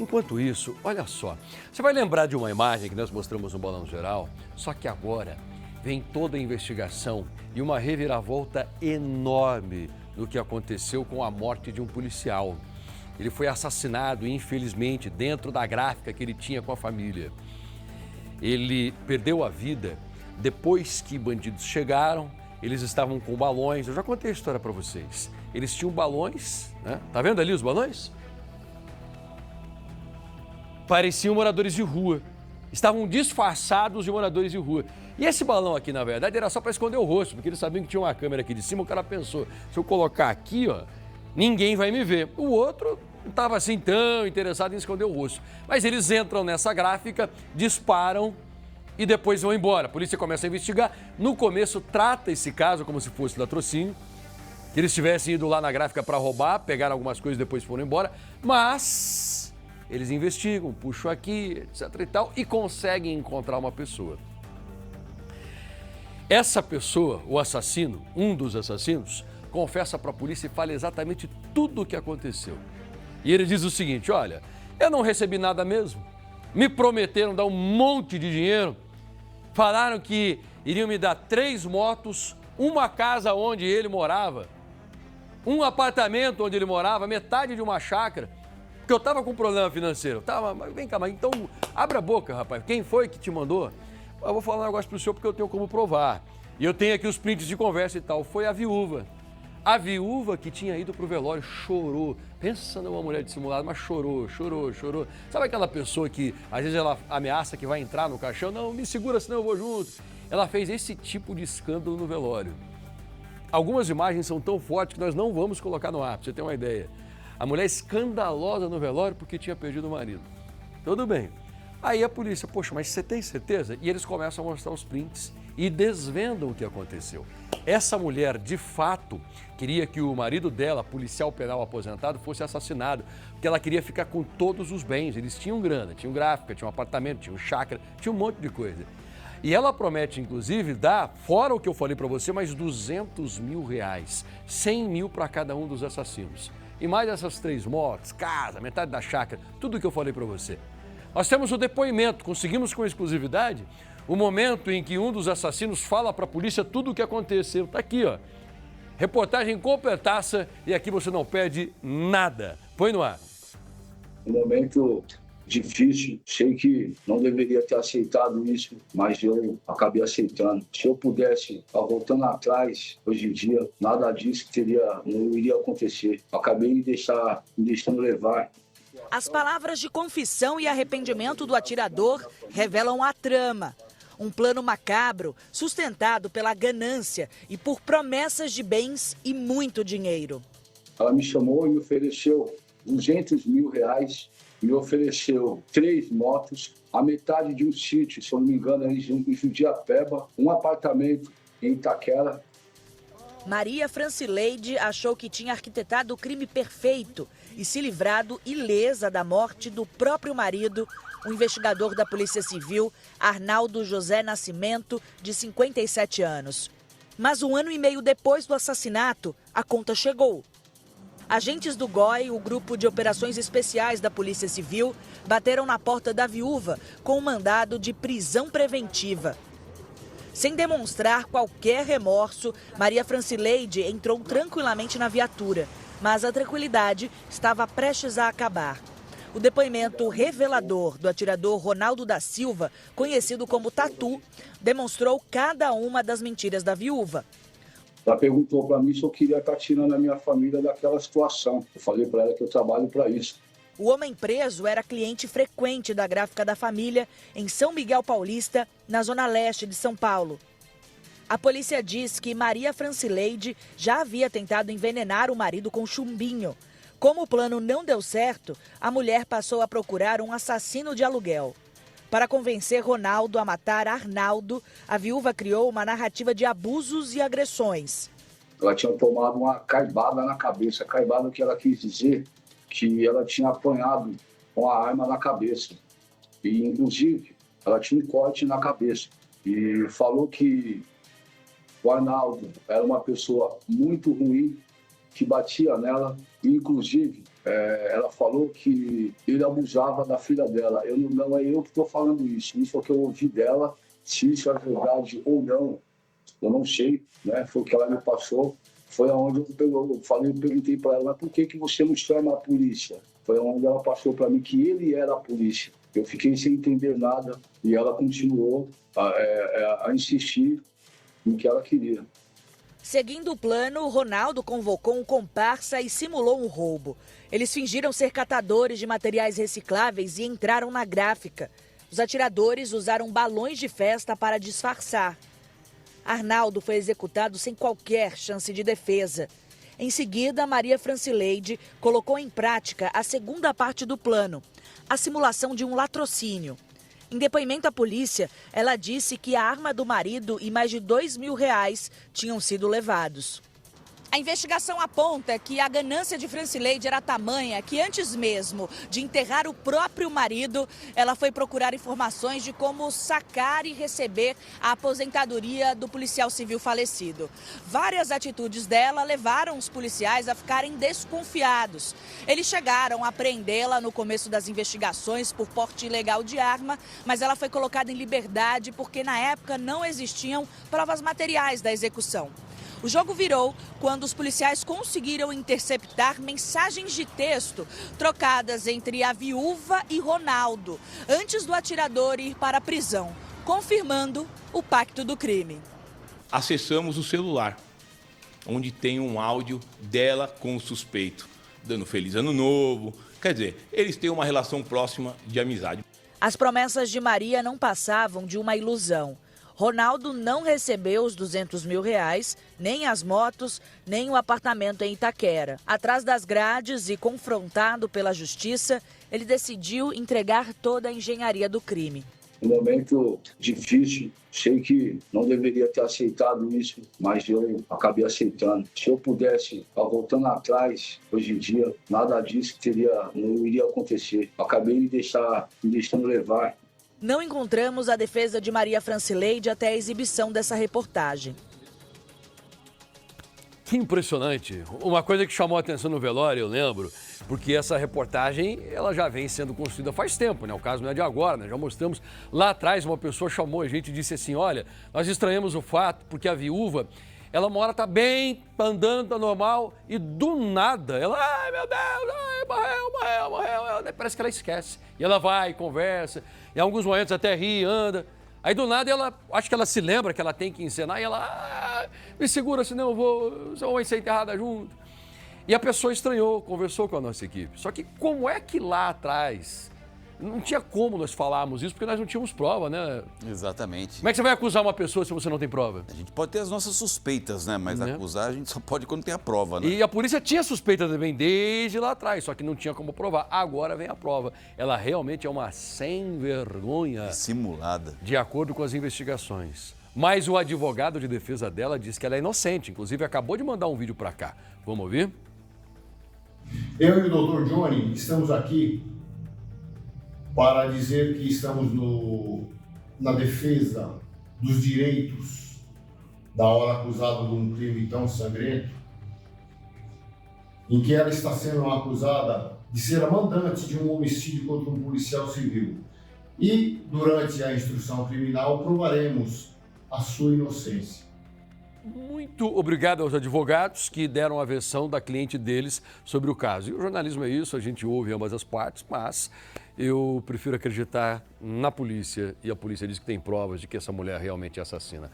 Enquanto isso, olha só, você vai lembrar de uma imagem que nós mostramos no Balanço Geral, só que agora vem toda a investigação e uma reviravolta enorme no que aconteceu com a morte de um policial. Ele foi assassinado, infelizmente, dentro da gráfica que ele tinha com a família. Ele perdeu a vida depois que bandidos chegaram, eles estavam com balões. Eu já contei a história para vocês. Eles tinham balões, né? Tá vendo ali os balões? Pareciam moradores de rua. Estavam disfarçados de moradores de rua. E esse balão aqui, na verdade, era só para esconder o rosto, porque eles sabiam que tinha uma câmera aqui de cima. O cara pensou, se eu colocar aqui, ó, ninguém vai me ver. O outro não estava assim tão interessado em esconder o rosto. Mas eles entram nessa gráfica, disparam e depois vão embora. A polícia começa a investigar. No começo, trata esse caso como se fosse latrocínio, que eles tivessem ido lá na gráfica para roubar, pegaram algumas coisas e depois foram embora. Mas eles investigam, puxam aqui, etc e tal, e conseguem encontrar uma pessoa. Essa pessoa, o assassino, um dos assassinos, confessa para a polícia e fala exatamente tudo o que aconteceu. E ele diz o seguinte, olha, eu não recebi nada mesmo, me prometeram dar um monte de dinheiro, falaram que iriam me dar 3 motos, uma casa onde ele morava, um apartamento onde ele morava, metade de uma chácara, porque eu estava com problema financeiro. Mas vem cá, mas então abre a boca, rapaz, quem foi que te mandou? Eu vou falar um negócio pro senhor porque eu tenho como provar. E eu tenho aqui os prints de conversa e tal. Foi a viúva. A viúva que tinha ido pro velório chorou. Pensa numa mulher dissimulada, mas chorou. Sabe aquela pessoa que às vezes ela ameaça que vai entrar no caixão? Não, me segura senão eu vou junto. Ela fez esse tipo de escândalo no velório. Algumas imagens são tão fortes que nós não vamos colocar no ar, pra você ter uma ideia. A mulher escandalosa no velório porque tinha perdido o marido. Tudo bem. Aí a polícia, poxa, mas você tem certeza? E eles começam a mostrar os prints e desvendam o que aconteceu. Essa mulher, de fato, queria que o marido dela, policial penal aposentado, fosse assassinado, porque ela queria ficar com todos os bens. Eles tinham grana, tinham gráfica, tinham apartamento, tinham chácara, tinha um monte de coisa. E ela promete, inclusive, dar, fora o que eu falei para você, mais R$200 mil, 100 mil para cada um dos assassinos. E mais essas 3 motos, casa, metade da chácara, tudo o que eu falei para você. Nós temos o depoimento, conseguimos com exclusividade o momento em que um dos assassinos fala para a polícia tudo o que aconteceu. Está aqui, ó. Reportagem completaça e aqui você não perde nada. Põe no ar. Um momento difícil, sei que não deveria ter aceitado isso, mas eu acabei aceitando. Se eu pudesse, estar voltando atrás, hoje em dia, nada disso não iria acontecer. Acabei me deixando levar. As palavras de confissão e arrependimento do atirador revelam a trama. Um plano macabro sustentado pela ganância e por promessas de bens e muito dinheiro. Ela me chamou e me ofereceu R$200 mil, me ofereceu 3 motos, a metade de um sítio, se eu não me engano, em Judiapeba, um apartamento em Itaquera. Maria Francileide achou que tinha arquitetado o crime perfeito e se livrado ilesa da morte do próprio marido, o investigador da Polícia Civil, Arnaldo José Nascimento, de 57 anos. Mas 1 ano e meio depois do assassinato, a conta chegou. Agentes do GOI, o Grupo de Operações Especiais da Polícia Civil, bateram na porta da viúva com um mandado de prisão preventiva. Sem demonstrar qualquer remorso, Maria Francileide entrou tranquilamente na viatura, mas a tranquilidade estava prestes a acabar. O depoimento revelador do atirador Ronaldo da Silva, conhecido como Tatu, demonstrou cada uma das mentiras da viúva. Ela perguntou para mim se eu queria estar tirando a minha família daquela situação. Eu falei para ela que eu trabalho para isso. O homem preso era cliente frequente da Gráfica da Família, em São Miguel Paulista, na zona leste de São Paulo. A polícia diz que Maria Francileide já havia tentado envenenar o marido com chumbinho. Como o plano não deu certo, a mulher passou a procurar um assassino de aluguel. Para convencer Ronaldo a matar Arnaldo, a viúva criou uma narrativa de abusos e agressões. Ela tinha tomado uma caibada na cabeça. Caibada, o que ela quis dizer, que ela tinha apanhado com a arma na cabeça. E, inclusive, ela tinha um corte na cabeça. E falou que o Arnaldo era uma pessoa muito ruim, que batia nela. E, inclusive, ela falou que ele abusava da filha dela. Não é eu que estou falando isso. Isso é o que eu ouvi dela. Se isso é verdade ou não, eu não sei, né? Foi o que ela me passou. Foi aonde eu perguntei para ela, mas por que você não chama a polícia? Foi onde ela passou para mim que ele era a polícia. Eu fiquei sem entender nada e ela continuou a insistir no que ela queria. Seguindo o plano, Ronaldo convocou um comparsa e simulou um roubo. Eles fingiram ser catadores de materiais recicláveis e entraram na gráfica. Os atiradores usaram balões de festa para disfarçar. Arnaldo foi executado sem qualquer chance de defesa. Em seguida, Maria Francileide colocou em prática a segunda parte do plano, a simulação de um latrocínio. Em depoimento à polícia, ela disse que a arma do marido e mais de R$2.000 tinham sido levados. A investigação aponta que a ganância de Francileide era tamanha que antes mesmo de enterrar o próprio marido, ela foi procurar informações de como sacar e receber a aposentadoria do policial civil falecido. Várias atitudes dela levaram os policiais a ficarem desconfiados. Eles chegaram a prendê-la no começo das investigações por porte ilegal de arma, mas ela foi colocada em liberdade porque na época não existiam provas materiais da execução. O jogo virou quando os policiais conseguiram interceptar mensagens de texto trocadas entre a viúva e Ronaldo, antes do atirador ir para a prisão, confirmando o pacto do crime. Acessamos o celular, onde tem um áudio dela com o suspeito, dando feliz ano novo. Quer dizer, eles têm uma relação próxima de amizade. As promessas de Maria não passavam de uma ilusão. Ronaldo não recebeu os R$200.000, nem as motos, nem o apartamento em Itaquera. Atrás das grades e confrontado pela justiça, ele decidiu entregar toda a engenharia do crime. Um momento difícil, sei que não deveria ter aceitado isso, mas eu acabei aceitando. Se eu pudesse, voltando atrás, hoje em dia, nada disso não iria acontecer. Acabei me deixando levar. Não encontramos a defesa de Maria Francileide até a exibição dessa reportagem. Que impressionante. Uma coisa que chamou a atenção no velório, eu lembro, porque essa reportagem ela já vem sendo construída faz tempo, né? O caso não é de agora, né? Já mostramos lá atrás, uma pessoa chamou a gente e disse assim, olha, nós estranhamos o fato porque a viúva, ela mora, tá bem, tá andando, tá normal, e do nada, ela, ai meu Deus, ai, morreu, parece que ela esquece. E ela vai, conversa, em alguns momentos até ri, anda. Aí do nada ela, acho que ela se lembra que ela tem que encenar e ela, me segura, senão eu vou ser enterrada junto. E a pessoa estranhou, conversou com a nossa equipe. Só que como é que lá atrás, não tinha como nós falarmos isso, porque nós não tínhamos prova, né? Exatamente. Como é que você vai acusar uma pessoa se você não tem prova? A gente pode ter as nossas suspeitas, né? Mas acusar a gente só pode quando tem a prova, né? E a polícia tinha suspeita também desde lá atrás, só que não tinha como provar. Agora vem a prova. Ela realmente é uma sem vergonha. Simulada. De acordo com as investigações. Mas o advogado de defesa dela diz que ela é inocente. Inclusive, acabou de mandar um vídeo para cá. Vamos ouvir? Eu e o Dr. Johnny estamos aqui para dizer que estamos na defesa dos direitos da hora acusada de um crime tão sangrento, em que ela está sendo acusada de ser a mandante de um homicídio contra um policial civil. E, durante a instrução criminal, provaremos a sua inocência. Muito obrigado aos advogados que deram a versão da cliente deles sobre o caso. E o jornalismo é isso, a gente ouve ambas as partes, mas eu prefiro acreditar na polícia e a polícia diz que tem provas de que essa mulher realmente é assassina.